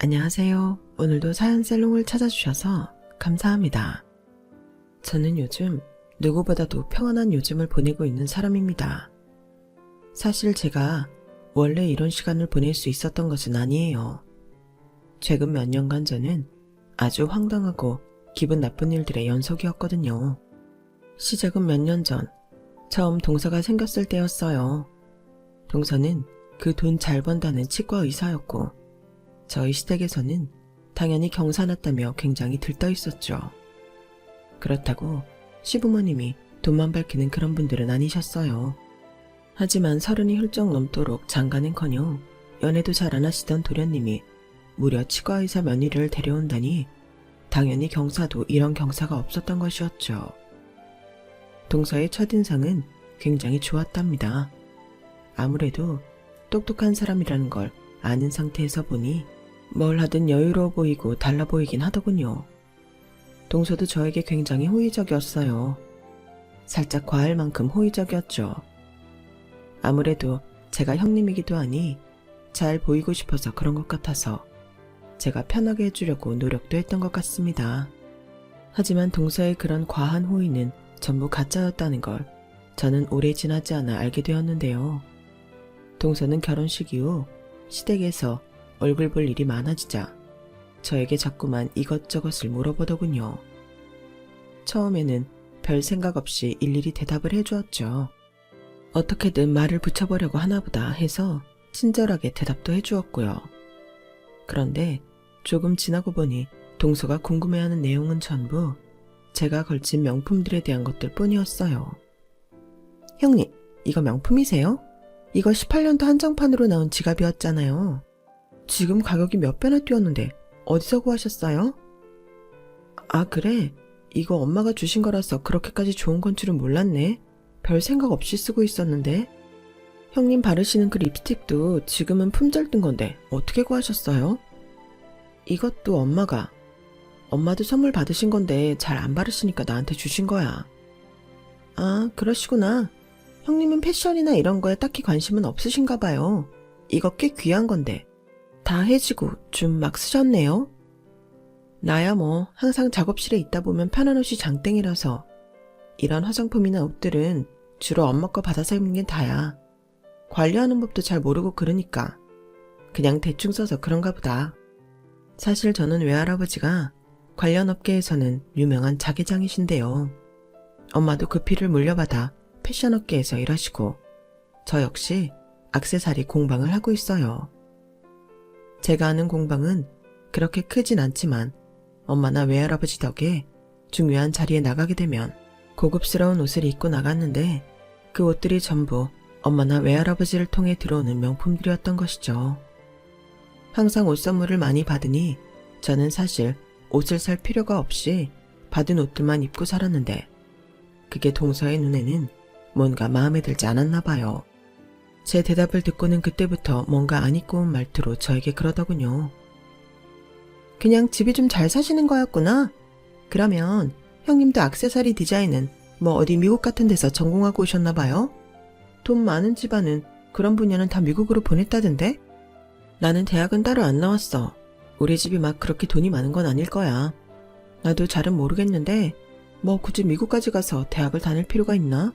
안녕하세요. 오늘도 사연살롱을 찾아주셔서 감사합니다. 저는 요즘 누구보다도 평안한 요즘을 보내고 있는 사람입니다. 사실 제가 원래 이런 시간을 보낼 수 있었던 것은 아니에요. 최근 몇 년간 저는 아주 황당하고 기분 나쁜 일들의 연속이었거든요. 시작은 몇 년 전, 처음 동서가 생겼을 때였어요. 동서는 그 돈 잘 번다는 치과 의사였고, 저희 시댁에서는 당연히 경사났다며 굉장히 들떠 있었죠. 그렇다고 시부모님이 돈만 밝히는 그런 분들은 아니셨어요. 하지만 30이 훌쩍 넘도록 장가는커녕 연애도 잘 안 하시던 도련님이 무려 치과의사 며느리를 데려온다니 당연히 경사도 이런 경사가 없었던 것이었죠. 동서의 첫인상은 굉장히 좋았답니다. 아무래도 똑똑한 사람이라는 걸 아는 상태에서 보니 뭘 하든 여유로워 보이고 달라 보이긴 하더군요. 동서도 저에게 굉장히 호의적이었어요. 살짝 과할 만큼 호의적이었죠. 아무래도 제가 형님이기도 하니 잘 보이고 싶어서 그런 것 같아서 제가 편하게 해주려고 노력도 했던 것 같습니다. 하지만 동서의 그런 과한 호의는 전부 가짜였다는 걸 저는 오래 지나지 않아 알게 되었는데요. 동서는 결혼식 이후 시댁에서 얼굴 볼 일이 많아지자 저에게 자꾸만 이것저것을 물어보더군요. 처음에는 별 생각 없이 일일이 대답을 해주었죠. 어떻게든 말을 붙여보려고 하나보다 해서 친절하게 대답도 해주었고요. 그런데 조금 지나고 보니 동서가 궁금해하는 내용은 전부 제가 걸친 명품들에 대한 것들 뿐이었어요. 형님, 이거 명품이세요? 이거 18년도 한정판으로 나온 지갑이었잖아요. 지금 가격이 몇 배나 뛰었는데 어디서 구하셨어요? 아, 그래? 이거 엄마가 주신 거라서 그렇게까지 좋은 건 줄은 몰랐네. 별 생각 없이 쓰고 있었는데. 형님 바르시는 그 립스틱도 지금은 품절 뜬 건데 어떻게 구하셨어요? 이것도 엄마도 선물 받으신 건데 잘 안 바르시니까 나한테 주신 거야. 아, 그러시구나. 형님은 패션이나 이런 거에 딱히 관심은 없으신가 봐요. 이거 꽤 귀한 건데. 다 해지고 좀 막 쓰셨네요. 나야 뭐 항상 작업실에 있다 보면 편한 옷이 장땡이라서 이런 화장품이나 옷들은 주로 엄마 거 받아서 입는 게 다야. 관리하는 법도 잘 모르고 그러니까 그냥 대충 써서 그런가 보다. 사실 저는 외할아버지가 관련 업계에서는 유명한 자기장이신데요. 엄마도 그 피를 물려받아 패션 업계에서 일하시고 저 역시 액세서리 공방을 하고 있어요. 제가 아는 공방은 그렇게 크진 않지만 엄마나 외할아버지 덕에 중요한 자리에 나가게 되면 고급스러운 옷을 입고 나갔는데 그 옷들이 전부 엄마나 외할아버지를 통해 들어오는 명품들이었던 것이죠. 항상 옷 선물을 많이 받으니 저는 사실 옷을 살 필요가 없이 받은 옷들만 입고 살았는데 그게 동서의 눈에는 뭔가 마음에 들지 않았나 봐요. 제 대답을 듣고는 그때부터 뭔가 안 입고 온 말투로 저에게 그러더군요. 그냥 집이 좀 잘 사시는 거였구나. 그러면 형님도 액세서리 디자인은 뭐 어디 미국 같은 데서 전공하고 오셨나 봐요? 돈 많은 집안은 그런 분야는 다 미국으로 보냈다던데? 나는 대학은 따로 안 나왔어. 우리 집이 막 그렇게 돈이 많은 건 아닐 거야. 나도 잘은 모르겠는데 뭐 굳이 미국까지 가서 대학을 다닐 필요가 있나?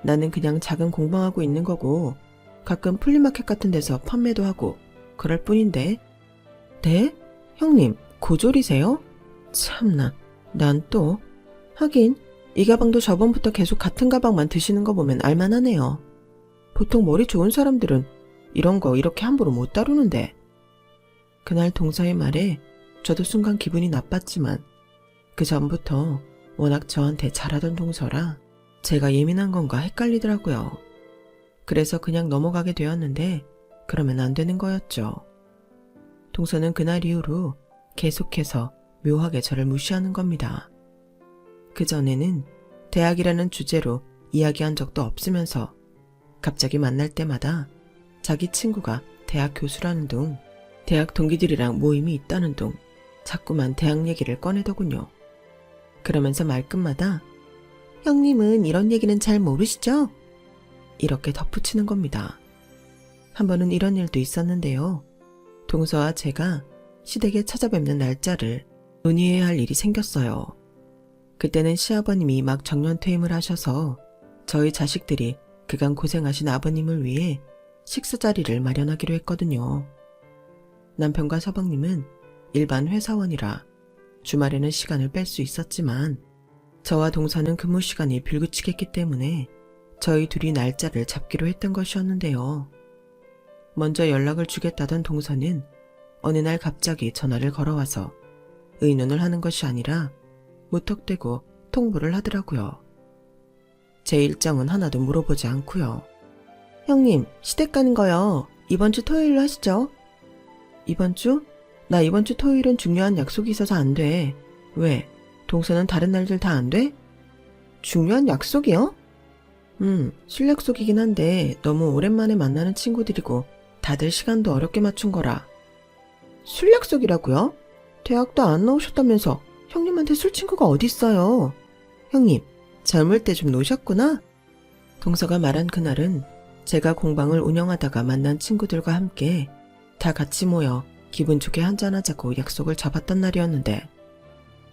나는 그냥 작은 공방하고 있는 거고 가끔 플리마켓 같은 데서 판매도 하고 그럴 뿐인데. 네? 형님, 고졸이세요? 참나, 난 또. 하긴 이 가방도 저번부터 계속 같은 가방만 드시는 거 보면 알만하네요. 보통 머리 좋은 사람들은 이런 거 이렇게 함부로 못 다루는데. 그날 동서의 말에 저도 순간 기분이 나빴지만 그 전부터 워낙 저한테 잘하던 동서라 제가 예민한 건가 헷갈리더라고요. 그래서 그냥 넘어가게 되었는데 그러면 안 되는 거였죠. 동서는 그날 이후로 계속해서 묘하게 저를 무시하는 겁니다. 그전에는 대학이라는 주제로 이야기한 적도 없으면서 갑자기 만날 때마다 자기 친구가 대학 교수라는 둥, 대학 동기들이랑 모임이 있다는 둥 자꾸만 대학 얘기를 꺼내더군요. 그러면서 말끝마다 형님은 이런 얘기는 잘 모르시죠? 이렇게 덧붙이는 겁니다. 한 번은 이런 일도 있었는데요. 동서와 제가 시댁에 찾아뵙는 날짜를 논의해야 할 일이 생겼어요. 그때는 시아버님이 막 정년퇴임을 하셔서 저희 자식들이 그간 고생하신 아버님을 위해 식사 자리를 마련하기로 했거든요. 남편과 서방님은 일반 회사원이라 주말에는 시간을 뺄 수 있었지만 저와 동서는 근무 시간이 불규칙했기 때문에 저희 둘이 날짜를 잡기로 했던 것이었는데요. 먼저 연락을 주겠다던 동서는 어느 날 갑자기 전화를 걸어와서 의논을 하는 것이 아니라 무턱대고 통보를 하더라고요. 제 일정은 하나도 물어보지 않고요. 형님, 시댁 가는 거요. 이번 주 토요일로 하시죠? 이번 주? 나 이번 주 토요일은 중요한 약속이 있어서 안 돼. 왜? 동서는 다른 날들 다 안 돼? 중요한 약속이요? 술 약속이긴 한데 너무 오랜만에 만나는 친구들이고 다들 시간도 어렵게 맞춘 거라. 술 약속이라고요? 대학도 안 나오셨다면서 형님한테 술 친구가 어딨어요? 형님, 젊을 때 좀 노셨구나? 동서가 말한 그날은 제가 공방을 운영하다가 만난 친구들과 함께 다 같이 모여 기분 좋게 한잔하자고 약속을 잡았던 날이었는데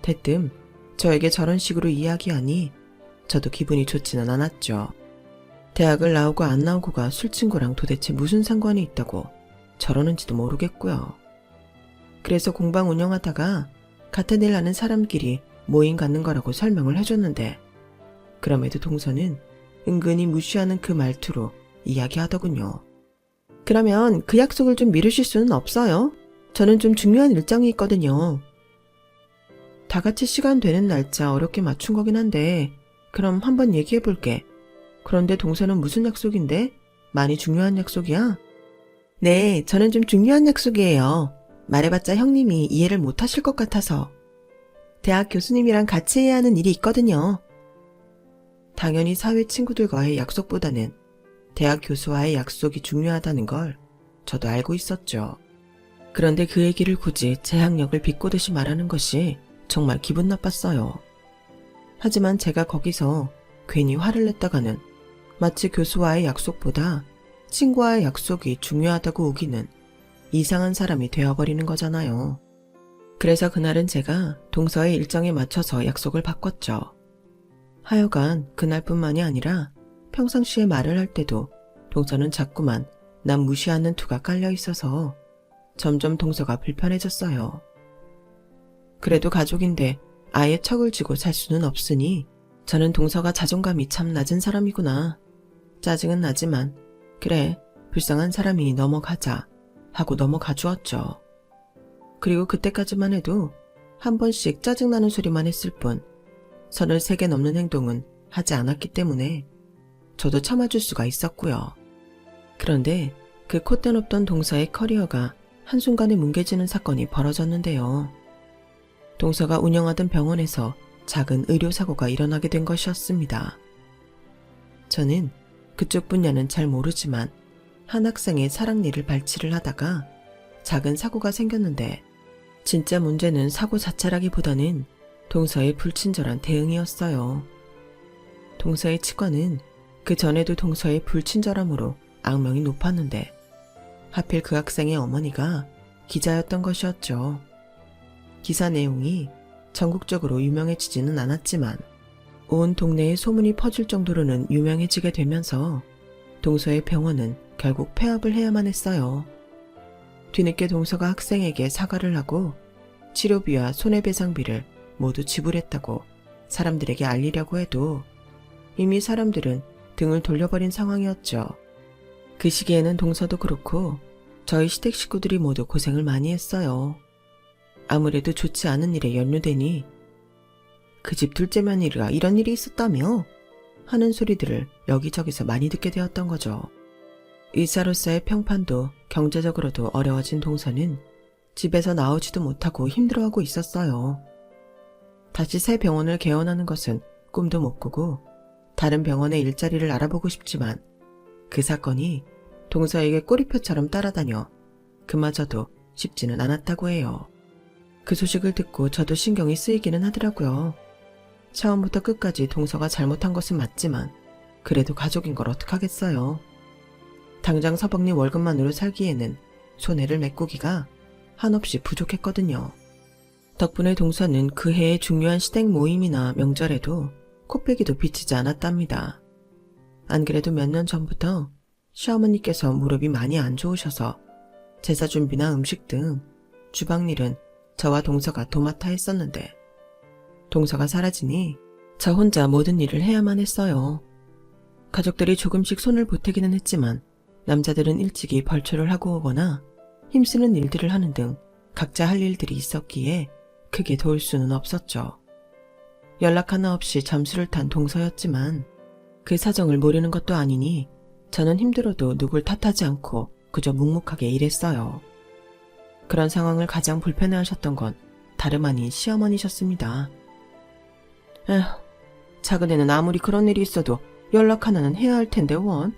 대뜸 저에게 저런 식으로 이야기하니 저도 기분이 좋지는 않았죠. 대학을 나오고 안 나오고가 술 친구랑 도대체 무슨 상관이 있다고 저러는지도 모르겠고요. 그래서 공방 운영하다가 같은 일 하는 사람끼리 모임 갖는 거라고 설명을 해줬는데 그럼에도 동서는 은근히 무시하는 그 말투로 이야기하더군요. 그러면 그 약속을 좀 미루실 수는 없어요? 저는 좀 중요한 일정이 있거든요. 다 같이 시간 되는 날짜 어렵게 맞춘 거긴 한데 그럼 한번 얘기해 볼게. 그런데 동서는 무슨 약속인데? 많이 중요한 약속이야? 네, 저는 좀 중요한 약속이에요. 말해봤자 형님이 이해를 못 하실 것 같아서. 대학 교수님이랑 같이 해야 하는 일이 있거든요. 당연히 사회 친구들과의 약속보다는 대학 교수와의 약속이 중요하다는 걸 저도 알고 있었죠. 그런데 그 얘기를 굳이 제 학력을 비꼬듯이 말하는 것이 정말 기분 나빴어요. 하지만 제가 거기서 괜히 화를 냈다가는 마치 교수와의 약속보다 친구와의 약속이 중요하다고 우기는 이상한 사람이 되어버리는 거잖아요. 그래서 그날은 제가 동서의 일정에 맞춰서 약속을 바꿨죠. 하여간 그날뿐만이 아니라 평상시에 말을 할 때도 동서는 자꾸만 남 무시하는 투가 깔려 있어서 점점 동서가 불편해졌어요. 그래도 가족인데 아예 척을 쥐고 살 수는 없으니 저는 동서가 자존감이 참 낮은 사람이구나. 짜증은 나지만 그래, 불쌍한 사람이니 넘어가자 하고 넘어가 주었죠. 그리고 그때까지만 해도 한 번씩 짜증나는 소리만 했을 뿐 33개 넘는 행동은 하지 않았기 때문에 저도 참아줄 수가 있었고요. 그런데 그 콧대 없던 동서의 커리어가 한순간에 뭉개지는 사건이 벌어졌는데요. 동서가 운영하던 병원에서 작은 의료사고가 일어나게 된 것이었습니다. 저는 그쪽 분야는 잘 모르지만 한 학생의 사랑니를 발치를 하다가 작은 사고가 생겼는데 진짜 문제는 사고 자체라기보다는 동서의 불친절한 대응이었어요. 동서의 치과는 그 전에도 동서의 불친절함으로 악명이 높았는데 하필 그 학생의 어머니가 기자였던 것이었죠. 기사 내용이 전국적으로 유명해지지는 않았지만 온 동네에 소문이 퍼질 정도로는 유명해지게 되면서 동서의 병원은 결국 폐업을 해야만 했어요. 뒤늦게 동서가 학생에게 사과를 하고 치료비와 손해배상비를 모두 지불했다고 사람들에게 알리려고 해도 이미 사람들은 등을 돌려버린 상황이었죠. 그 시기에는 동서도 그렇고 저희 시댁 식구들이 모두 고생을 많이 했어요. 아무래도 좋지 않은 일에 연루되니 그 집 둘째 며느리가 이런 일이 있었다며 하는 소리들을 여기저기서 많이 듣게 되었던 거죠. 의사로서의 평판도 경제적으로도 어려워진 동서는 집에서 나오지도 못하고 힘들어하고 있었어요. 다시 새 병원을 개원하는 것은 꿈도 못 꾸고 다른 병원의 일자리를 알아보고 싶지만 그 사건이 동서에게 꼬리표처럼 따라다녀 그마저도 쉽지는 않았다고 해요. 그 소식을 듣고 저도 신경이 쓰이기는 하더라고요. 처음부터 끝까지 동서가 잘못한 것은 맞지만 그래도 가족인 걸 어떡하겠어요. 당장 서방님 월급만으로 살기에는 손해를 메꾸기가 한없이 부족했거든요. 덕분에 동서는 그 해의 중요한 시댁 모임이나 명절에도 코빼기도 비치지 않았답니다. 안 그래도 몇 년 전부터 시어머니께서 무릎이 많이 안 좋으셔서 제사 준비나 음식 등 주방일은 저와 동서가 도맡아 했었는데 동서가 사라지니 저 혼자 모든 일을 해야만 했어요. 가족들이 조금씩 손을 보태기는 했지만 남자들은 일찍이 벌초를 하고 오거나 힘쓰는 일들을 하는 등 각자 할 일들이 있었기에 크게 도울 수는 없었죠. 연락 하나 없이 잠수를 탄 동서였지만 그 사정을 모르는 것도 아니니 저는 힘들어도 누굴 탓하지 않고 그저 묵묵하게 일했어요. 그런 상황을 가장 불편해하셨던 건 다름 아닌 시어머니셨습니다. 에휴, 작은 애는 아무리 그런 일이 있어도 연락 하나는 해야 할 텐데 원.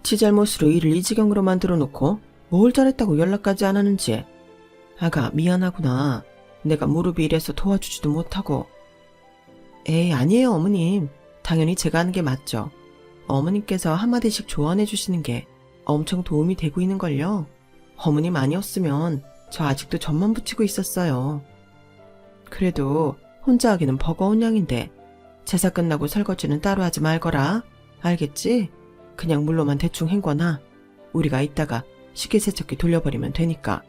지 잘못으로 일을 이 지경으로 만들어 놓고 뭘 잘했다고 연락까지 안 하는지. 아가 미안하구나. 내가 무릎이 이래서 도와주지도 못하고. 에이 아니에요 어머님. 당연히 제가 하는 게 맞죠. 어머님께서 한마디씩 조언해 주시는 게 엄청 도움이 되고 있는걸요. 어머님 아니었으면 저 아직도 점만 붙이고 있었어요. 그래도 혼자 하기는 버거운 양인데 제사 끝나고 설거지는 따로 하지 말거라. 알겠지? 그냥 물로만 대충 헹궈놔. 우리가 이따가 식기세척기 돌려버리면 되니까.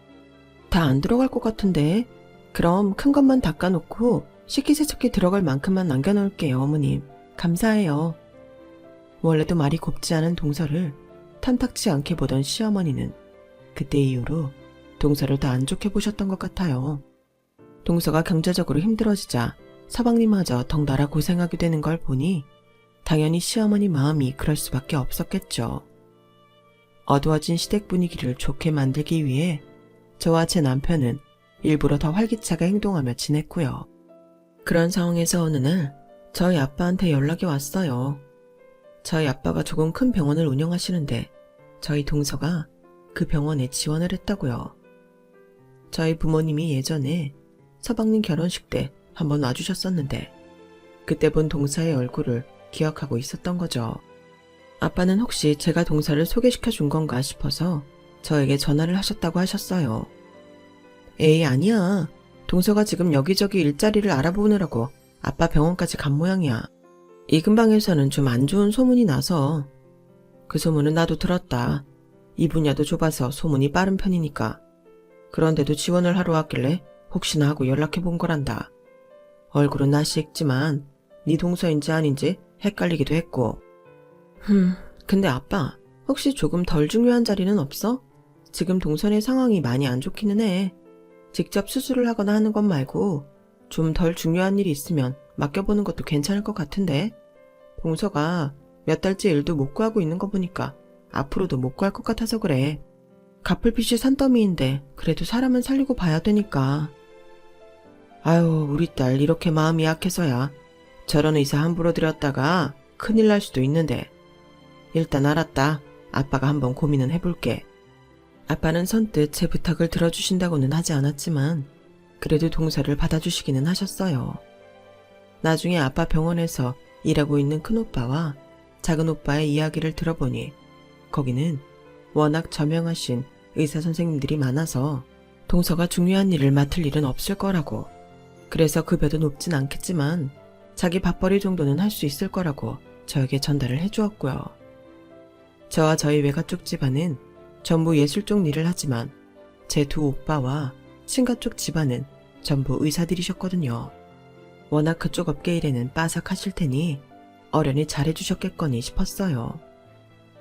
다 안 들어갈 것 같은데. 그럼 큰 것만 닦아놓고 식기세척기 들어갈 만큼만 남겨놓을게요 어머님. 감사해요. 원래도 말이 곱지 않은 동서를 탐탁치 않게 보던 시어머니는 그때 이후로 동서를 더 안 좋게 보셨던 것 같아요. 동서가 경제적으로 힘들어지자 서방님마저 덩달아 고생하게 되는 걸 보니 당연히 시어머니 마음이 그럴 수밖에 없었겠죠. 어두워진 시댁 분위기를 좋게 만들기 위해 저와 제 남편은 일부러 더 활기차게 행동하며 지냈고요. 그런 상황에서 어느 날 저희 아빠한테 연락이 왔어요. 저희 아빠가 조금 큰 병원을 운영하시는데 저희 동서가 그 병원에 지원을 했다고요. 저희 부모님이 예전에 서방님 결혼식 때 한번 와주셨었는데 그때 본 동서의 얼굴을 기억하고 있었던 거죠. 아빠는 혹시 제가 동서를 소개시켜 준 건가 싶어서 저에게 전화를 하셨다고 하셨어요. 에이 아니야. 동서가 지금 여기저기 일자리를 알아보느라고 아빠 병원까지 간 모양이야. 이 근방에서는 좀 안 좋은 소문이 나서. 그 소문은 나도 들었다. 이 분야도 좁아서 소문이 빠른 편이니까. 그런데도 지원을 하러 왔길래 혹시나 하고 연락해 본 거란다. 얼굴은 낯이 익지만 네 동서인지 아닌지 헷갈리기도 했고. 근데 아빠 혹시 조금 덜 중요한 자리는 없어? 지금 동선의 상황이 많이 안 좋기는 해. 직접 수술을 하거나 하는 것 말고 좀 덜 중요한 일이 있으면 맡겨보는 것도 괜찮을 것 같은데. 동서가 몇 달째 일도 못 구하고 있는 거 보니까 앞으로도 못 구할 것 같아서 그래. 갚을 빚이 산더미인데 그래도 사람은 살리고 봐야 되니까. 아유 우리 딸 이렇게 마음이 약해서야 저런 의사 함부로 들였다가 큰일 날 수도 있는데. 일단 알았다. 아빠가 한번 고민은 해볼게. 아빠는 선뜻 제 부탁을 들어주신다고는 하지 않았지만 그래도 동서를 받아주시기는 하셨어요. 나중에 아빠 병원에서 일하고 있는 큰오빠와 작은오빠의 이야기를 들어보니 거기는 워낙 저명하신 의사 선생님들이 많아서 동서가 중요한 일을 맡을 일은 없을 거라고. 그래서 급여도 높진 않겠지만 자기 밥벌이 정도는 할 수 있을 거라고 저에게 전달을 해주었고요. 저와 저희 외가 쪽 집안은 전부 예술 쪽 일을 하지만 제 두 오빠와 친가 쪽 집안은 전부 의사들이셨거든요. 워낙 그쪽 업계 일에는 빠삭하실 테니 어련히 잘해주셨겠거니 싶었어요.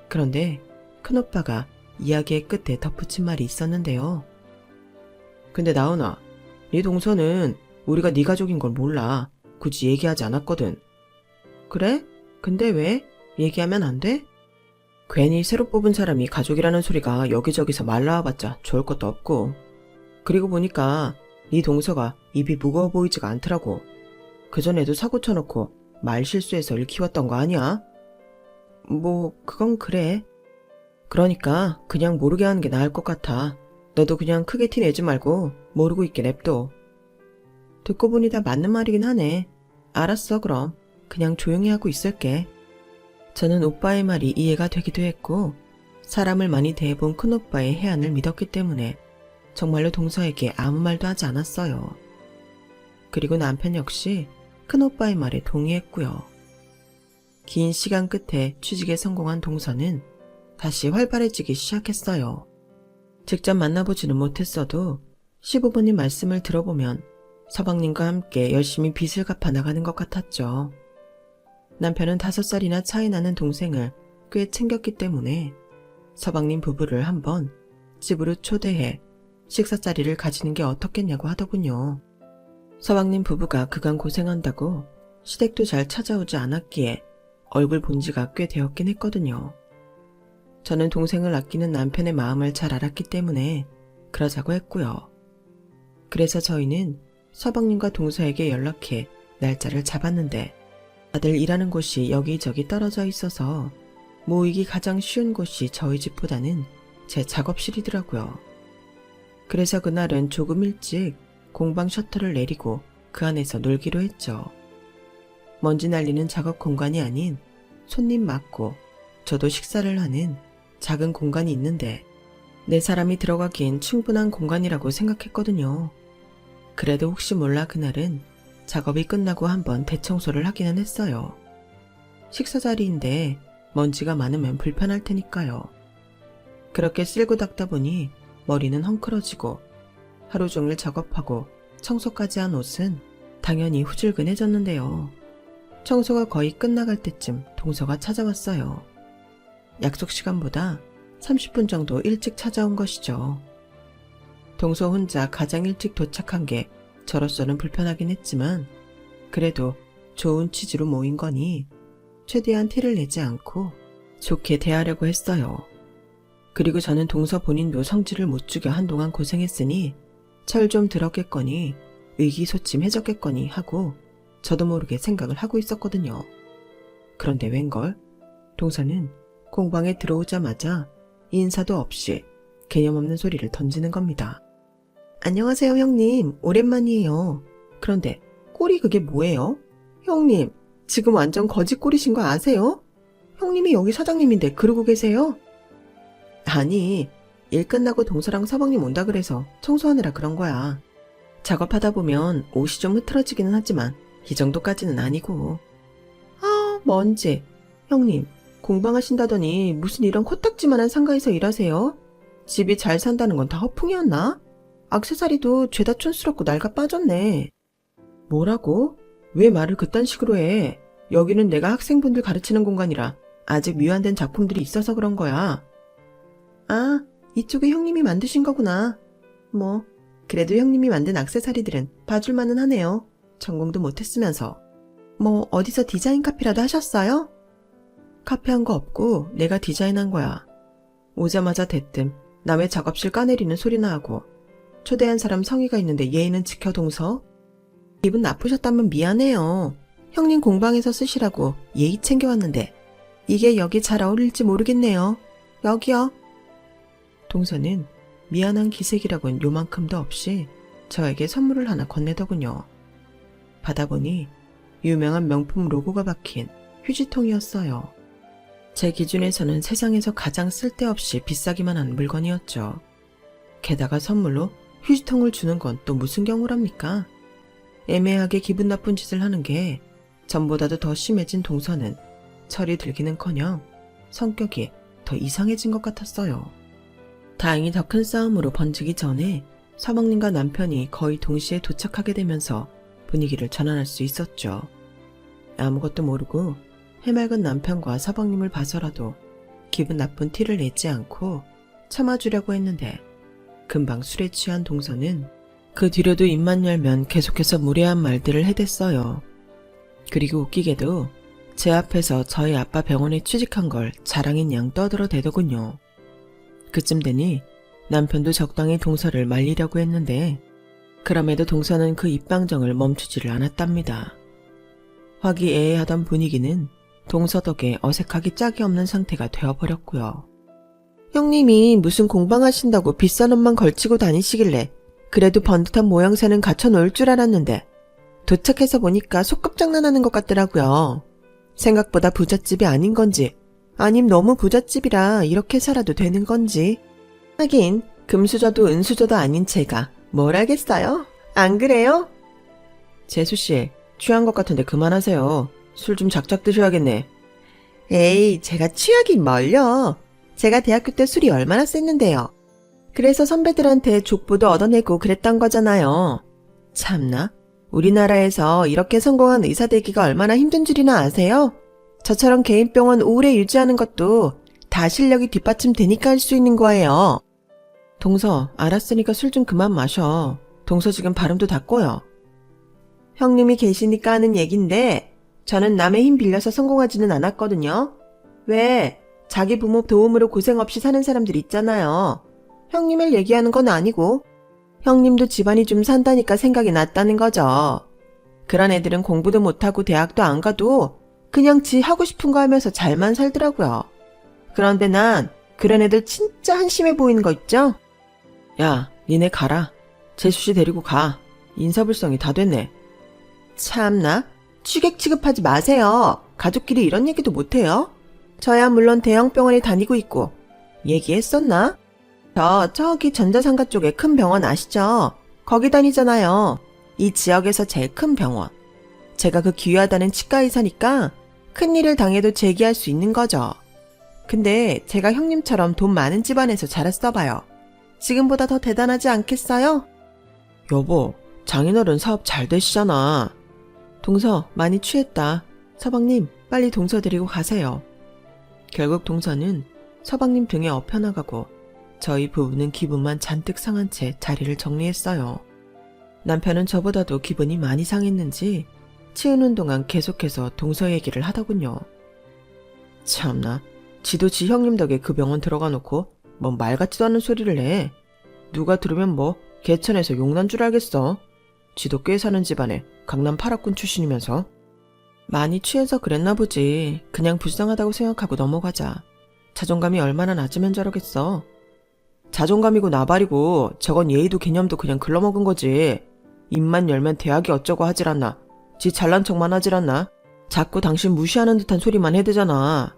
그런데 큰오빠가 이야기의 끝에 덧붙인 말이 있었는데요. 근데 나은아, 네 동서는 우리가 네 가족인 걸 몰라. 굳이 얘기하지 않았거든. 그래? 근데 왜? 얘기하면 안 돼? 괜히 새로 뽑은 사람이 가족이라는 소리가 여기저기서 말 나와봤자 좋을 것도 없고. 그리고 보니까 네 동서가 입이 무거워 보이지가 않더라고. 그전에도 사고 쳐놓고 말 실수해서 일 키웠던 거 아니야? 뭐 그건 그래. 그러니까 그냥 모르게 하는 게 나을 것 같아. 너도 그냥 크게 티 내지 말고 모르고 있게 냅둬. 듣고 보니 다 맞는 말이긴 하네. 알았어 그럼. 그냥 조용히 하고 있을게. 저는 오빠의 말이 이해가 되기도 했고 사람을 많이 대해본 큰오빠의 해안을 믿었기 때문에 정말로 동서에게 아무 말도 하지 않았어요. 그리고 남편 역시 큰오빠의 말에 동의했고요. 긴 시간 끝에 취직에 성공한 동서는 다시 활발해지기 시작했어요. 직접 만나보지는 못했어도 시부모님 말씀을 들어보면 서방님과 함께 열심히 빚을 갚아 나가는 것 같았죠. 남편은 5살이나 차이 나는 동생을 꽤 챙겼기 때문에 서방님 부부를 한번 집으로 초대해 식사 자리를 가지는 게 어떻겠냐고 하더군요. 서방님 부부가 그간 고생한다고 시댁도 잘 찾아오지 않았기에 얼굴 본 지가 꽤 되었긴 했거든요. 저는 동생을 아끼는 남편의 마음을 잘 알았기 때문에 그러자고 했고요. 그래서 저희는 서방님과 동서에게 연락해 날짜를 잡았는데 다들 일하는 곳이 여기저기 떨어져 있어서 모이기 가장 쉬운 곳이 저희 집보다는 제 작업실이더라고요. 그래서 그날은 조금 일찍 공방 셔터를 내리고 그 안에서 놀기로 했죠. 먼지 날리는 작업 공간이 아닌 손님 맞고 저도 식사를 하는 작은 공간이 있는데 4사람이 들어가기엔 충분한 공간이라고 생각했거든요. 그래도 혹시 몰라 그날은 작업이 끝나고 한번 대청소를 하기는 했어요. 식사 자리인데 먼지가 많으면 불편할 테니까요. 그렇게 쓸고 닦다 보니 머리는 헝클어지고 하루 종일 작업하고 청소까지 한 옷은 당연히 후줄근해졌는데요. 청소가 거의 끝나갈 때쯤 동서가 찾아왔어요. 약속 시간보다 30분 정도 일찍 찾아온 것이죠. 동서 혼자 가장 일찍 도착한 게 저로서는 불편하긴 했지만 그래도 좋은 취지로 모인 거니 최대한 티를 내지 않고 좋게 대하려고 했어요. 그리고 저는 동서 본인도 성질을 못 죽여 한동안 고생했으니 철 좀 들었겠거니 의기소침해졌겠거니 하고 저도 모르게 생각을 하고 있었거든요. 그런데 웬걸 동서는 공방에 들어오자마자 인사도 없이 개념 없는 소리를 던지는 겁니다. 안녕하세요 형님, 오랜만이에요. 그런데 꼴이 그게 뭐예요? 형님, 지금 완전 거짓 꼴이신 거 아세요? 형님이 여기 사장님인데 그러고 계세요? 아니, 일 끝나고 동서랑 서방님 온다 그래서 청소하느라 그런 거야. 작업하다 보면 옷이 좀 흐트러지기는 하지만 이 정도까지는 아니고. 아, 뭔지. 형님, 공방하신다더니 무슨 이런 코딱지만한 상가에서 일하세요? 집이 잘 산다는 건 다 허풍이었나? 액세서리도 죄다 촌스럽고 낡아 빠졌네. 뭐라고? 왜 말을 그딴 식으로 해? 여기는 내가 학생분들 가르치는 공간이라 아직 미완된 작품들이 있어서 그런 거야. 아, 이쪽에 형님이 만드신 거구나. 뭐 그래도 형님이 만든 액세서리들은 봐줄만은 하네요. 전공도 못했으면서. 뭐 어디서 디자인 카피라도 하셨어요? 카피한 거 없고 내가 디자인한 거야. 오자마자 대뜸 남의 작업실 까내리는 소리나 하고 초대한 사람 성의가 있는데 예의는 지켜 동서? 기분 나쁘셨다면 미안해요. 형님 공방에서 쓰시라고 예의 챙겨왔는데 이게 여기 잘 어울릴지 모르겠네요. 여기요. 동서는 미안한 기색이라곤 요만큼도 없이 저에게 선물을 하나 건네더군요. 받아보니 유명한 명품 로고가 박힌 휴지통이었어요. 제 기준에서는 세상에서 가장 쓸데없이 비싸기만 한 물건이었죠. 게다가 선물로 휴지통을 주는 건 또 무슨 경우랍니까? 애매하게 기분 나쁜 짓을 하는 게 전보다도 더 심해진 동서는 철이 들기는커녕 성격이 더 이상해진 것 같았어요. 다행히 더 큰 싸움으로 번지기 전에 서방님과 남편이 거의 동시에 도착하게 되면서 분위기를 전환할 수 있었죠. 아무것도 모르고 해맑은 남편과 서방님을 봐서라도 기분 나쁜 티를 내지 않고 참아주려고 했는데 금방 술에 취한 동서는 그 뒤로도 입만 열면 계속해서 무례한 말들을 해댔어요. 그리고 웃기게도 제 앞에서 저희 아빠 병원에 취직한 걸 자랑인 양 떠들어대더군요. 그쯤 되니 남편도 적당히 동서를 말리려고 했는데 그럼에도 동서는 그 입방정을 멈추지를 않았답니다. 화기애애하던 분위기는 동서 덕에 어색하기 짝이 없는 상태가 되어버렸고요. 형님이 무슨 공방하신다고 비싼 옷만 걸치고 다니시길래 그래도 번듯한 모양새는 갖춰놓을 줄 알았는데 도착해서 보니까 속꿉장난하는 것 같더라고요. 생각보다 부잣집이 아닌 건지 아님 너무 부잣집이라 이렇게 살아도 되는 건지. 하긴 금수저도 은수저도 아닌 제가 뭘 알겠어요? 안 그래요? 재수씨, 취한 것 같은데 그만하세요. 술 좀 작작 드셔야겠네. 에이, 제가 취하긴 멀려. 제가 대학교 때 술이 얼마나 셌는데요. 그래서 선배들한테 족보도 얻어내고 그랬던 거잖아요. 참나, 우리나라에서 이렇게 성공한 의사 되기가 얼마나 힘든 줄이나 아세요? 저처럼 개인병원 오래 유지하는 것도 다 실력이 뒷받침되니까 할 수 있는 거예요. 동서, 알았으니까 술 좀 그만 마셔. 동서 지금 발음도 다 꼬여. 형님이 계시니까 하는 얘긴데 저는 남의 힘 빌려서 성공하지는 않았거든요. 왜? 자기 부모 도움으로 고생 없이 사는 사람들 있잖아요. 형님을 얘기하는 건 아니고 형님도 집안이 좀 산다니까 생각이 났다는 거죠. 그런 애들은 공부도 못하고 대학도 안 가도 그냥 지 하고 싶은 거 하면서 잘만 살더라고요. 그런데 난 그런 애들 진짜 한심해 보이는 거 있죠? 야, 니네 가라. 재수씨 데리고 가. 인사불성이 다 됐네. 참나, 취객 취급하지 마세요. 가족끼리 이런 얘기도 못해요. 저야 물론 대형 병원에 다니고 있고. 얘기했었나? 저기 전자상가 쪽에 큰 병원 아시죠? 거기 다니잖아요. 이 지역에서 제일 큰 병원. 제가 그 귀하다는 치과의사니까 큰일을 당해도 제기할 수 있는 거죠. 근데 제가 형님처럼 돈 많은 집안에서 자랐어봐요. 지금보다 더 대단하지 않겠어요? 여보, 장인어른 사업 잘 되시잖아. 동서, 많이 취했다. 서방님, 빨리 동서 데리고 가세요. 결국 동서는 서방님 등에 엎혀나가고 저희 부부는 기분만 잔뜩 상한 채 자리를 정리했어요. 남편은 저보다도 기분이 많이 상했는지 치우는 동안 계속해서 동서 얘기를 하더군요. 참나, 지도 지 형님 덕에 그 병원 들어가 놓고 뭔 말 같지도 않은 소리를 해. 누가 들으면 뭐 개천에서 용난 줄 알겠어. 지도 꽤 사는 집안에 강남 8학군 출신이면서. 많이 취해서 그랬나 보지. 그냥 불쌍하다고 생각하고 넘어가자. 자존감이 얼마나 낮으면 저러겠어. 자존감이고 나발이고 저건 예의도 개념도 그냥 글러먹은 거지. 입만 열면 대학이 어쩌고 하질 않나. 지 잘난 척만 하질 않나. 자꾸 당신 무시하는 듯한 소리만 해대잖아.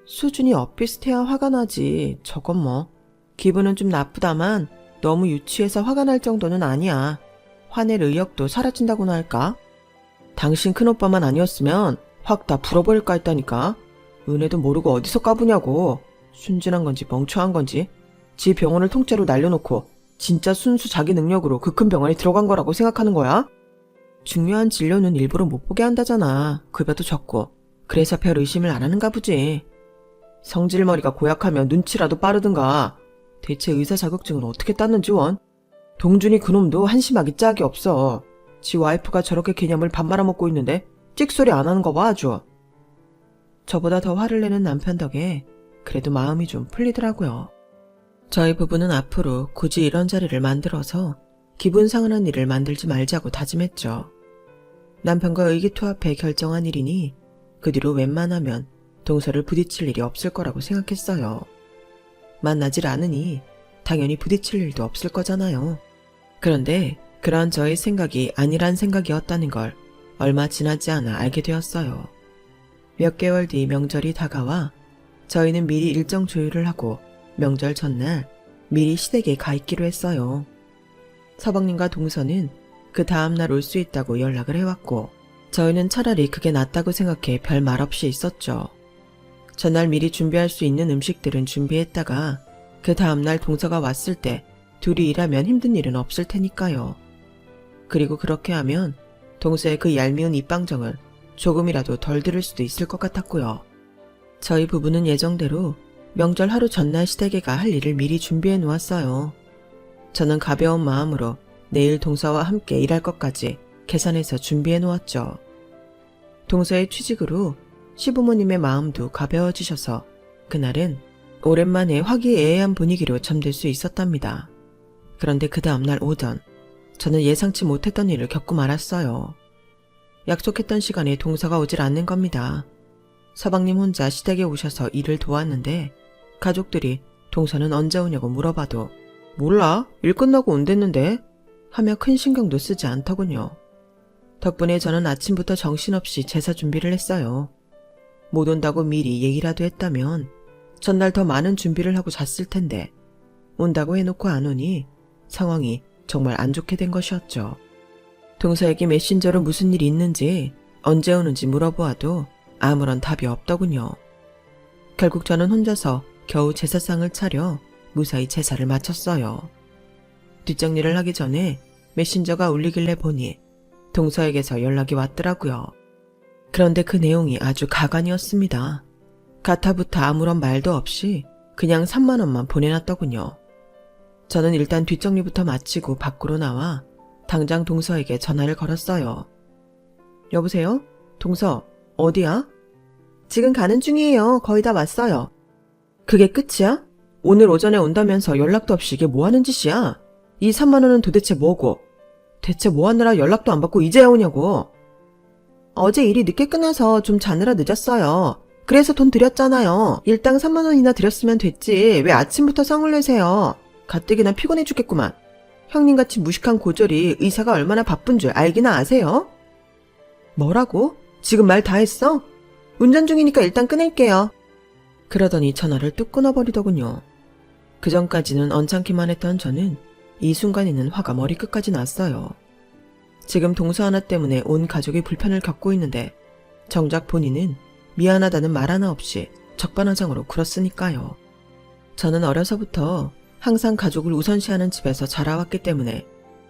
수준이 엇비슷해야 화가 나지. 저건 뭐. 기분은 좀 나쁘다만 너무 유치해서 화가 날 정도는 아니야. 화낼 의욕도 사라진다고나 할까? 당신 큰오빠만 아니었으면 확 다 불어버릴까 했다니까. 은혜도 모르고 어디서 까부냐고. 순진한 건지 멍청한 건지. 지 병원을 통째로 날려놓고 진짜 순수 자기 능력으로 그 큰 병원에 들어간 거라고 생각하는 거야? 중요한 진료는 일부러 못 보게 한다잖아. 급여도 적고. 그래서 별 의심을 안 하는가 보지. 성질머리가 고약하면 눈치라도 빠르든가. 대체 의사 자격증을 어떻게 땄는지 원? 동준이 그놈도 한심하기 짝이 없어. 지 와이프가 저렇게 개념을 밥 말아먹고 있는데 찍소리 안 하는 거 봐 아주. 저보다 더 화를 내는 남편 덕에 그래도 마음이 좀 풀리더라고요. 저희 부부는 앞으로 굳이 이런 자리를 만들어서 기분 상하는 일을 만들지 말자고 다짐했죠. 남편과 의기투합해 결정한 일이니 그 뒤로 웬만하면 동서를 부딪힐 일이 없을 거라고 생각했어요. 만나질 않으니 당연히 부딪힐 일도 없을 거잖아요. 그런데 그런 저의 생각이 아니란 생각이었다는 걸 얼마 지나지 않아 알게 되었어요. 몇 개월 뒤 명절이 다가와 저희는 미리 일정 조율을 하고 명절 전날 미리 시댁에 가 있기로 했어요. 서방님과 동서는 그 다음날 올 수 있다고 연락을 해왔고 저희는 차라리 그게 낫다고 생각해 별 말 없이 있었죠. 전날 미리 준비할 수 있는 음식들은 준비했다가 그 다음날 동서가 왔을 때 둘이 일하면 힘든 일은 없을 테니까요. 그리고 그렇게 하면 동서의 그 얄미운 입방정을 조금이라도 덜 들을 수도 있을 것 같았고요. 저희 부부는 예정대로 명절 하루 전날 시댁에 가 할 일을 미리 준비해 놓았어요. 저는 가벼운 마음으로 내일 동서와 함께 일할 것까지 계산해서 준비해 놓았죠. 동서의 취직으로 시부모님의 마음도 가벼워지셔서 그날은 오랜만에 화기애애한 분위기로 잠들 수 있었답니다. 그런데 그 다음날 오전 저는 예상치 못했던 일을 겪고 말았어요. 약속했던 시간에 동서가 오질 않는 겁니다. 서방님 혼자 시댁에 오셔서 일을 도왔는데 가족들이 동서는 언제 오냐고 물어봐도 몰라, 일 끝나고 온댔는데 하며 큰 신경도 쓰지 않더군요. 덕분에 저는 아침부터 정신없이 제사 준비를 했어요. 못 온다고 미리 얘기라도 했다면 전날 더 많은 준비를 하고 잤을 텐데 온다고 해놓고 안 오니 상황이 정말 안 좋게 된 것이었죠. 동서에게 메신저로 무슨 일이 있는지 언제 오는지 물어보아도 아무런 답이 없더군요. 결국 저는 혼자서 겨우 제사상을 차려 무사히 제사를 마쳤어요. 뒷정리를 하기 전에 메신저가 울리길래 보니 동서에게서 연락이 왔더라고요. 그런데 그 내용이 아주 가관이었습니다. 가타부타 아무런 말도 없이 그냥 3만 원만 보내놨더군요. 저는 일단 뒷정리부터 마치고 밖으로 나와 당장 동서에게 전화를 걸었어요. 여보세요? 동서, 어디야? 지금 가는 중이에요. 거의 다 왔어요. 그게 끝이야? 오늘 오전에 온다면서 연락도 없이 이게 뭐 하는 짓이야? 이 3만 원은 도대체 뭐고? 대체 뭐 하느라 연락도 안 받고 이제야 오냐고? 어제 일이 늦게 끝나서 좀 자느라 늦었어요. 그래서 돈 드렸잖아요. 일당 3만 원이나 드렸으면 됐지. 왜 아침부터 성을 내세요? 가뜩이나 피곤해 죽겠구만. 형님같이 무식한 고졸이 의사가 얼마나 바쁜 줄 알기나 아세요? 뭐라고? 지금 말 다 했어? 운전 중이니까 일단 끊을게요. 그러더니 전화를 뚝 끊어버리더군요. 그전까지는 언짢기만 했던 저는 이 순간에는 화가 머리끝까지 났어요. 지금 동서 하나 때문에 온 가족이 불편을 겪고 있는데 정작 본인은 미안하다는 말 하나 없이 적반하장으로 굴었으니까요. 저는 어려서부터 항상 가족을 우선시하는 집에서 자라왔기 때문에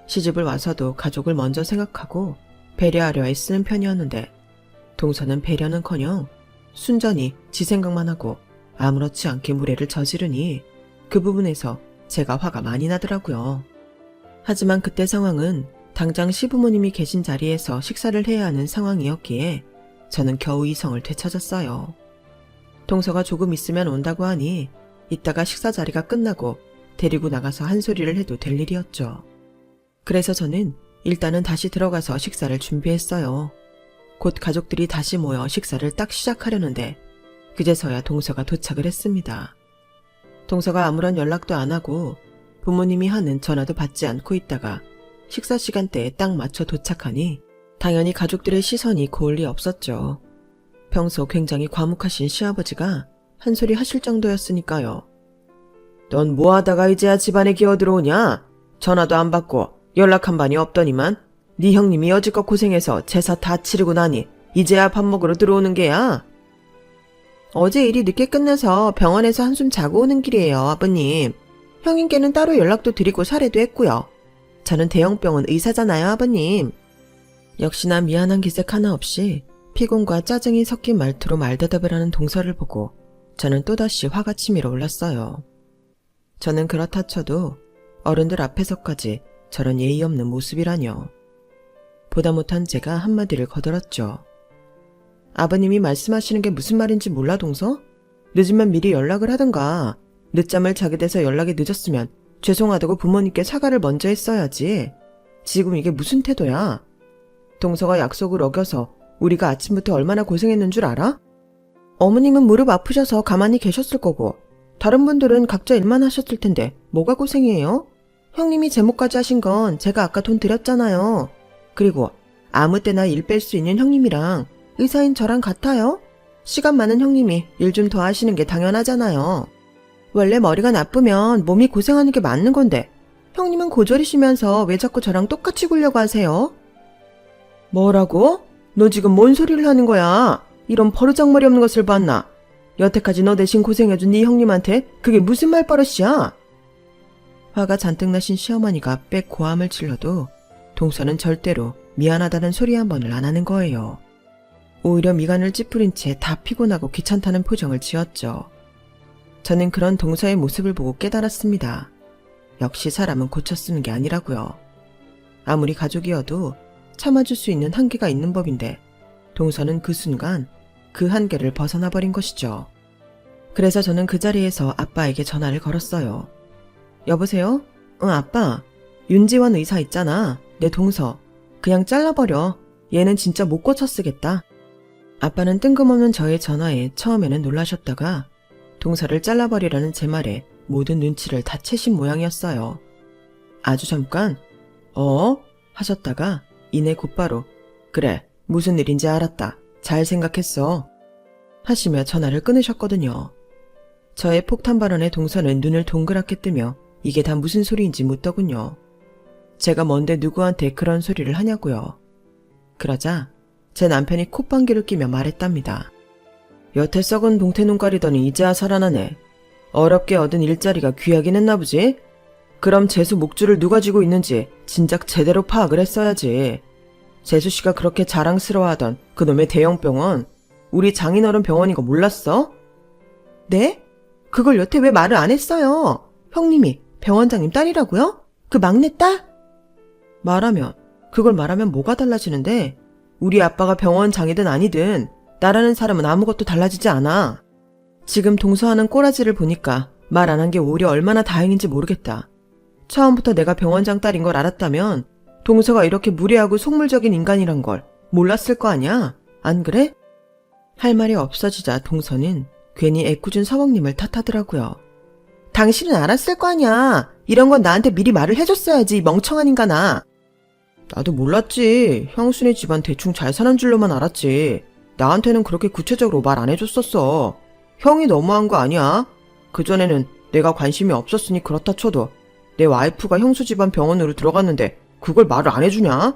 시집을 와서도 가족을 먼저 생각하고 배려하려 애쓰는 편이었는데 동서는 배려는커녕 순전히 지 생각만 하고 아무렇지 않게 무례를 저지르니 그 부분에서 제가 화가 많이 나더라고요. 하지만 그때 상황은 당장 시부모님이 계신 자리에서 식사를 해야 하는 상황이었기에 저는 겨우 이성을 되찾았어요. 동서가 조금 있으면 온다고 하니 이따가 식사 자리가 끝나고 데리고 나가서 한 소리를 해도 될 일이었죠. 그래서 저는 일단은 다시 들어가서 식사를 준비했어요. 곧 가족들이 다시 모여 식사를 딱 시작하려는데 그제서야 동서가 도착을 했습니다. 동서가 아무런 연락도 안 하고 부모님이 하는 전화도 받지 않고 있다가 식사 시간대에 딱 맞춰 도착하니 당연히 가족들의 시선이 고을 리 없었죠. 평소 굉장히 과묵하신 시아버지가 한 소리 하실 정도였으니까요. 넌 뭐 하다가 이제야 집안에 기어들어오냐? 전화도 안 받고 연락 한 반이 없더니만 네 형님이 여지껏 고생해서 제사 다 치르고 나니 이제야 밥 먹으러 들어오는 게야? 어제 일이 늦게 끝나서 병원에서 한숨 자고 오는 길이에요, 아버님. 형님께는 따로 연락도 드리고 사례도 했고요. 저는 대형병원 의사잖아요, 아버님. 역시나 미안한 기색 하나 없이 피곤과 짜증이 섞인 말투로 말대답을 하는 동서를 보고 저는 또다시 화가 치밀어 올랐어요. 저는 그렇다 쳐도 어른들 앞에서까지 저런 예의 없는 모습이라뇨. 보다 못한 제가 한마디를 거들었죠. 아버님이 말씀하시는 게 무슨 말인지 몰라, 동서? 늦으면 미리 연락을 하든가. 늦잠을 자게 돼서 연락이 늦었으면 죄송하다고 부모님께 사과를 먼저 했어야지. 지금 이게 무슨 태도야? 동서가 약속을 어겨서 우리가 아침부터 얼마나 고생했는 줄 알아? 어머님은 무릎 아프셔서 가만히 계셨을 거고 다른 분들은 각자 일만 하셨을 텐데 뭐가 고생이에요? 형님이 제목까지 하신 건 제가 아까 돈 드렸잖아요. 그리고 아무 때나 일 뺄 수 있는 형님이랑 의사인 저랑 같아요? 시간 많은 형님이 일 좀 더 하시는 게 당연하잖아요. 원래 머리가 나쁘면 몸이 고생하는 게 맞는 건데 형님은 고졸이시면서 왜 자꾸 저랑 똑같이 굴려고 하세요? 뭐라고? 너 지금 뭔 소리를 하는 거야? 이런 버르장머리 없는 것을 봤나? 여태까지 너 대신 고생해준 네 형님한테 그게 무슨 말버릇이야? 화가 잔뜩 나신 시어머니가 빽 고함을 질러도 동서는 절대로 미안하다는 소리 한 번을 안 하는 거예요. 오히려 미간을 찌푸린 채 다 피곤하고 귀찮다는 표정을 지었죠. 저는 그런 동서의 모습을 보고 깨달았습니다. 역시 사람은 고쳐 쓰는 게 아니라고요. 아무리 가족이어도 참아줄 수 있는 한계가 있는 법인데 동서는 그 순간 그 한계를 벗어나 버린 것이죠. 그래서 저는 그 자리에서 아빠에게 전화를 걸었어요. 여보세요? 응, 아빠. 윤지원 의사 있잖아. 내 동서. 그냥 잘라버려. 얘는 진짜 못 고쳐 쓰겠다. 아빠는 뜬금없는 저의 전화에 처음에는 놀라셨다가 동서를 잘라버리라는 제 말에 모든 눈치를 다 채신 모양이었어요. 아주 잠깐 하셨다가 이내 곧바로 그래, 무슨 일인지 알았다. 잘 생각했어. 하시며 전화를 끊으셨거든요. 저의 폭탄 발언에 동서는 눈을 동그랗게 뜨며 이게 다 무슨 소리인지 묻더군요. 제가 뭔데 누구한테 그런 소리를 하냐고요. 그러자 제 남편이 콧방귀를 끼며 말했답니다. 여태 썩은 동태 눈 가리더니 이제야 살아나네. 어렵게 얻은 일자리가 귀하긴 했나 보지? 그럼 재수 목줄을 누가 쥐고 있는지 진작 제대로 파악을 했어야지. 재수씨가 그렇게 자랑스러워하던 그놈의 대형병원, 우리 장인어른 병원인 거 몰랐어? 네? 그걸 여태 왜 말을 안 했어요? 형님이 병원장님 딸이라고요? 그 막내딸? 그걸 말하면 뭐가 달라지는데? 우리 아빠가 병원장이든 아니든 나라는 사람은 아무것도 달라지지 않아. 지금 동서하는 꼬라지를 보니까 말 안 한 게 오히려 얼마나 다행인지 모르겠다. 처음부터 내가 병원장 딸인 걸 알았다면 동서가 이렇게 무례하고 속물적인 인간이란 걸 몰랐을 거 아니야? 안 그래? 할 말이 없어지자 동서는 괜히 애꿎은 서방님을 탓하더라고요. 당신은 알았을 거 아니야. 이런 건 나한테 미리 말을 해줬어야지, 멍청한 인간아. 나도 몰랐지. 형수네 집안 대충 잘 사는 줄로만 알았지. 나한테는 그렇게 구체적으로 말 안 해줬었어. 형이 너무한 거 아니야? 그전에는 내가 관심이 없었으니 그렇다 쳐도 내 와이프가 형수 집안 병원으로 들어갔는데 그걸 말을 안 해주냐?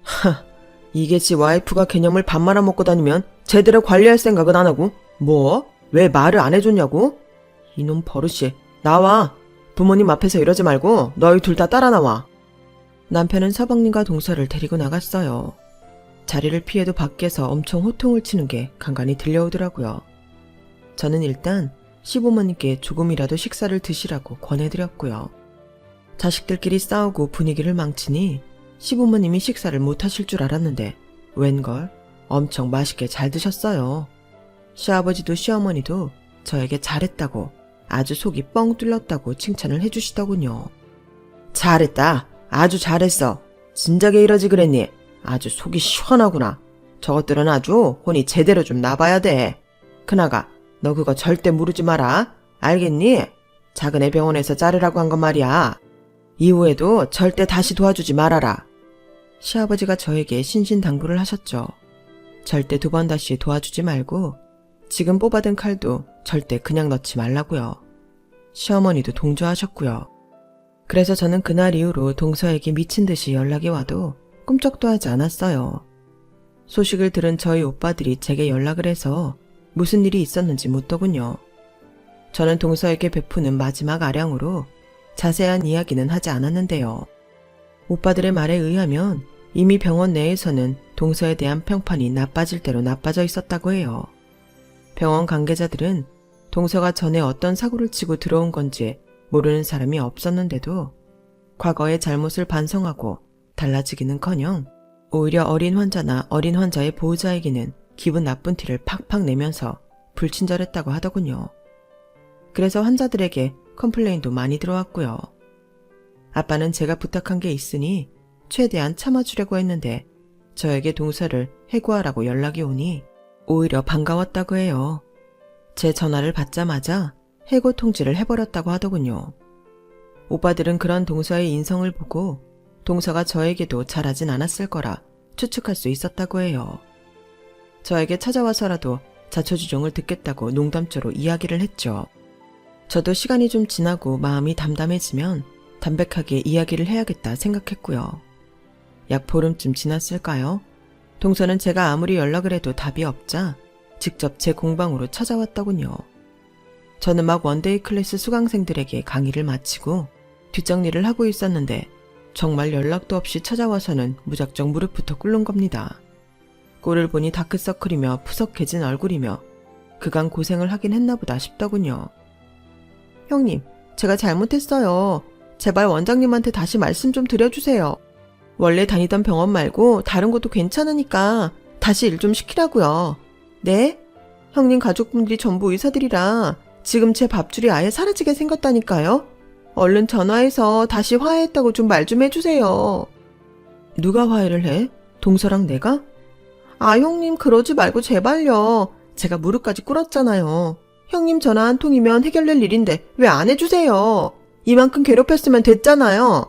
하, 이게 지 와이프가 개념을 밥 말아먹고 다니면 제대로 관리할 생각은 안 하고 뭐? 왜 말을 안 해줬냐고? 이놈 버릇이. 나와. 부모님 앞에서 이러지 말고 너희 둘 다 따라 나와. 남편은 서방님과 동서를 데리고 나갔어요. 자리를 피해도 밖에서 엄청 호통을 치는 게 간간히 들려오더라고요. 저는 일단 시부모님께 조금이라도 식사를 드시라고 권해드렸고요. 자식들끼리 싸우고 분위기를 망치니 시부모님이 식사를 못 하실 줄 알았는데 웬걸 엄청 맛있게 잘 드셨어요. 시아버지도 시어머니도 저에게 잘했다고 아주 속이 뻥 뚫렸다고 칭찬을 해주시더군요. 잘했다. 아주 잘했어. 진작에 이러지 그랬니? 아주 속이 시원하구나. 저것들은 아주 혼이 제대로 좀 나봐야 돼. 그나가 너 그거 절대 무르지 마라. 알겠니? 작은 애 병원에서 자르라고 한 건 말이야. 이후에도 절대 다시 도와주지 말아라. 시아버지가 저에게 신신당부를 하셨죠. 절대 두 번 다시 도와주지 말고 지금 뽑아든 칼도 절대 그냥 넣지 말라고요. 시어머니도 동조하셨고요. 그래서 저는 그날 이후로 동서에게 미친 듯이 연락이 와도 꿈쩍도 하지 않았어요. 소식을 들은 저희 오빠들이 제게 연락을 해서 무슨 일이 있었는지 묻더군요. 저는 동서에게 베푸는 마지막 아량으로 자세한 이야기는 하지 않았는데요. 오빠들의 말에 의하면 이미 병원 내에서는 동서에 대한 평판이 나빠질 대로 나빠져 있었다고 해요. 병원 관계자들은 동서가 전에 어떤 사고를 치고 들어온 건지 모르는 사람이 없었는데도 과거의 잘못을 반성하고 달라지기는커녕 오히려 어린 환자나 어린 환자의 보호자에게는 기분 나쁜 티를 팍팍 내면서 불친절했다고 하더군요. 그래서 환자들에게 컴플레인도 많이 들어왔고요. 아빠는 제가 부탁한 게 있으니 최대한 참아주려고 했는데 저에게 동서를 해고하라고 연락이 오니 오히려 반가웠다고 해요. 제 전화를 받자마자 해고 통지를 해버렸다고 하더군요. 오빠들은 그런 동서의 인성을 보고 동서가 저에게도 잘하진 않았을 거라 추측할 수 있었다고 해요. 저에게 찾아와서라도 자초지종을 듣겠다고 농담조로 이야기를 했죠. 저도 시간이 좀 지나고 마음이 담담해지면 담백하게 이야기를 해야겠다 생각했고요. 약 보름쯤 지났을까요? 동서는 제가 아무리 연락을 해도 답이 없자 직접 제 공방으로 찾아왔더군요. 저는 막 원데이 클래스 수강생들에게 강의를 마치고 뒷정리를 하고 있었는데 정말 연락도 없이 찾아와서는 무작정 무릎부터 꿇는 겁니다. 꼴을 보니 다크서클이며 푸석해진 얼굴이며 그간 고생을 하긴 했나 보다 싶더군요. 형님, 제가 잘못했어요. 제발 원장님한테 다시 말씀 좀 드려주세요. 원래 다니던 병원 말고 다른 곳도 괜찮으니까 다시 일 좀 시키라고요. 네? 형님 가족분들이 전부 의사들이라 지금 제 밥줄이 아예 사라지게 생겼다니까요. 얼른 전화해서 다시 화해했다고 좀 말 좀 해주세요. 누가 화해를 해? 동서랑 내가? 아, 형님 그러지 말고 제발요. 제가 무릎까지 꿇었잖아요. 형님 전화 한 통이면 해결될 일인데 왜 안 해주세요. 이만큼 괴롭혔으면 됐잖아요.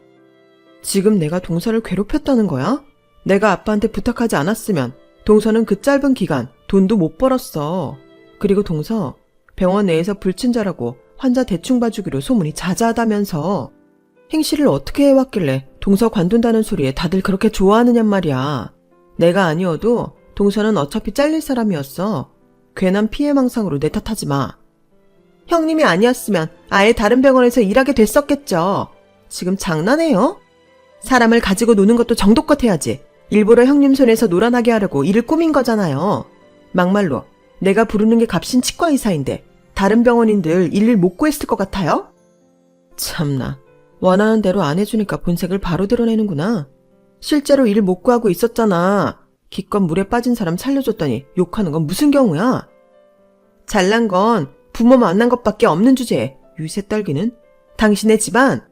지금 내가 동서를 괴롭혔다는 거야? 내가 아빠한테 부탁하지 않았으면 동서는 그 짧은 기간 돈도 못 벌었어. 그리고 동서 병원 내에서 불친절하고 환자 대충 봐주기로 소문이 자자하다면서. 행시를 어떻게 해왔길래 동서 관둔다는 소리에 다들 그렇게 좋아하느냔 말이야. 내가 아니어도 동서는 어차피 잘릴 사람이었어. 괜한 피해망상으로 내 탓하지 마. 형님이 아니었으면 아예 다른 병원에서 일하게 됐었겠죠. 지금 장난해요? 사람을 가지고 노는 것도 정도껏 해야지. 일부러 형님 손에서 놀아나게 하려고 일을 꾸민 거잖아요. 막말로 내가 부르는 게 값인 치과의사인데 다른 병원인들 일을 못 구했을 것 같아요? 참나, 원하는 대로 안 해주니까 본색을 바로 드러내는구나. 실제로 일 못 구하고 있었잖아. 기껏 물에 빠진 사람 살려줬더니 욕하는 건 무슨 경우야? 잘난 건 부모 만난 것밖에 없는 주제에 유세 떨기는? 당신의 집안?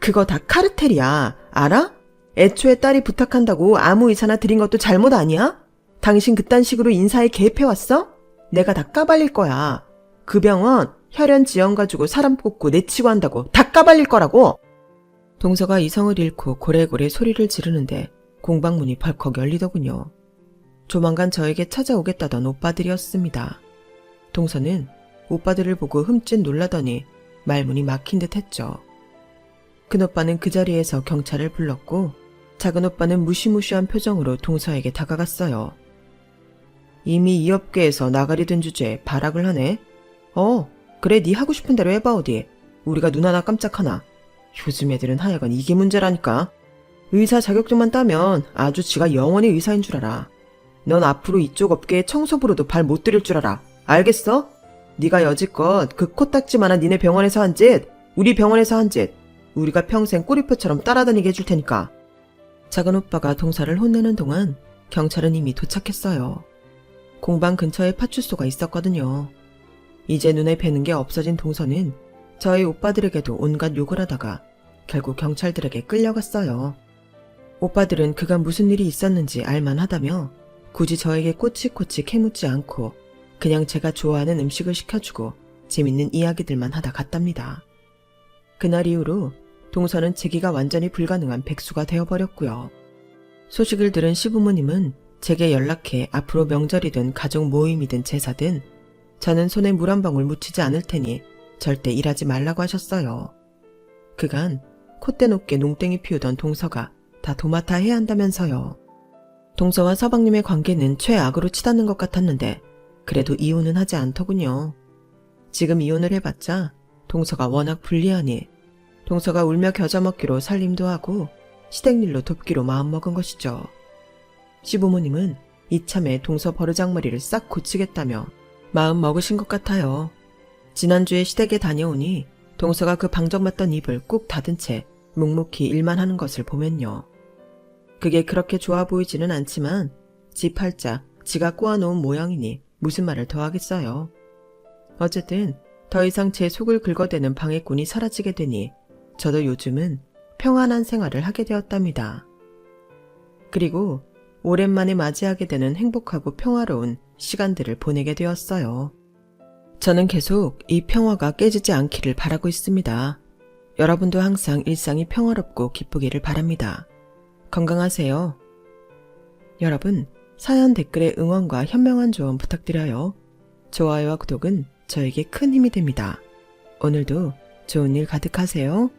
그거 다 카르텔이야. 알아? 애초에 딸이 부탁한다고 아무 의사나 드린 것도 잘못 아니야? 당신 그딴 식으로 인사에 개입해왔어? 내가 다 까발릴 거야. 그 병원 혈연 지원 가지고 사람 뽑고 내치고 한다고 다 까발릴 거라고. 동서가 이성을 잃고 고래고래 소리를 지르는데 공방문이 벌컥 열리더군요. 조만간 저에게 찾아오겠다던 오빠들이었습니다. 동서는 오빠들을 보고 흠칫 놀라더니 말문이 막힌 듯 했죠. 큰 오빠는 그 자리에서 경찰을 불렀고 작은 오빠는 무시무시한 표정으로 동서에게 다가갔어요. 이미 이 업계에서 나가리 된 주제에 발악을 하네. 그래, 네 하고 싶은 대로 해봐. 어디 우리가 눈 하나 깜짝 하나. 요즘 애들은 하여간 이게 문제라니까. 의사 자격증만 따면 아주 지가 영원히 의사인 줄 알아. 넌 앞으로 이쪽 업계에 청소부로도 발 못 들일 줄 알아. 알겠어? 네가 여지껏 그 코딱지만한 니네 병원에서 한 짓, 우리 병원에서 한 짓, 우리가 평생 꼬리표처럼 따라다니게 해줄 테니까. 작은 오빠가 동서를 혼내는 동안 경찰은 이미 도착했어요. 공방 근처에 파출소가 있었거든요. 이제 눈에 뵈는 게 없어진 동서는 저희 오빠들에게도 온갖 욕을 하다가 결국 경찰들에게 끌려갔어요. 오빠들은 그간 무슨 일이 있었는지 알만하다며 굳이 저에게 꼬치꼬치 캐묻지 않고 그냥 제가 좋아하는 음식을 시켜주고 재밌는 이야기들만 하다 갔답니다. 그날 이후로 동서는 재기가 완전히 불가능한 백수가 되어버렸고요. 소식을 들은 시부모님은 제게 연락해 앞으로 명절이든 가족 모임이든 제사든 저는 손에 물 한 방울 묻히지 않을 테니 절대 일하지 말라고 하셨어요. 그간 콧대 높게 농땡이 피우던 동서가 다 도맡아 해야 한다면서요. 동서와 서방님의 관계는 최악으로 치닫는 것 같았는데 그래도 이혼은 하지 않더군요. 지금 이혼을 해봤자 동서가 워낙 불리하니 동서가 울며 겨자먹기로 살림도 하고 시댁일로 돕기로 마음먹은 것이죠. 시부모님은 이참에 동서 버르장머리를 싹 고치겠다며 마음 먹으신 것 같아요. 지난주에 시댁에 다녀오니 동서가 그 방정맞던 입을 꾹 닫은 채 묵묵히 일만 하는 것을 보면요. 그게 그렇게 좋아 보이지는 않지만 지 팔자 지가 꼬아놓은 모양이니 무슨 말을 더 하겠어요. 어쨌든 더 이상 제 속을 긁어대는 방해꾼이 사라지게 되니 저도 요즘은 평안한 생활을 하게 되었답니다. 그리고 오랜만에 맞이하게 되는 행복하고 평화로운 시간들을 보내게 되었어요. 저는 계속 이 평화가 깨지지 않기를 바라고 있습니다. 여러분도 항상 일상이 평화롭고 기쁘기를 바랍니다. 건강하세요. 여러분, 사연 댓글에 응원과 현명한 조언 부탁드려요. 좋아요와 구독은 저에게 큰 힘이 됩니다. 오늘도 좋은 일 가득하세요.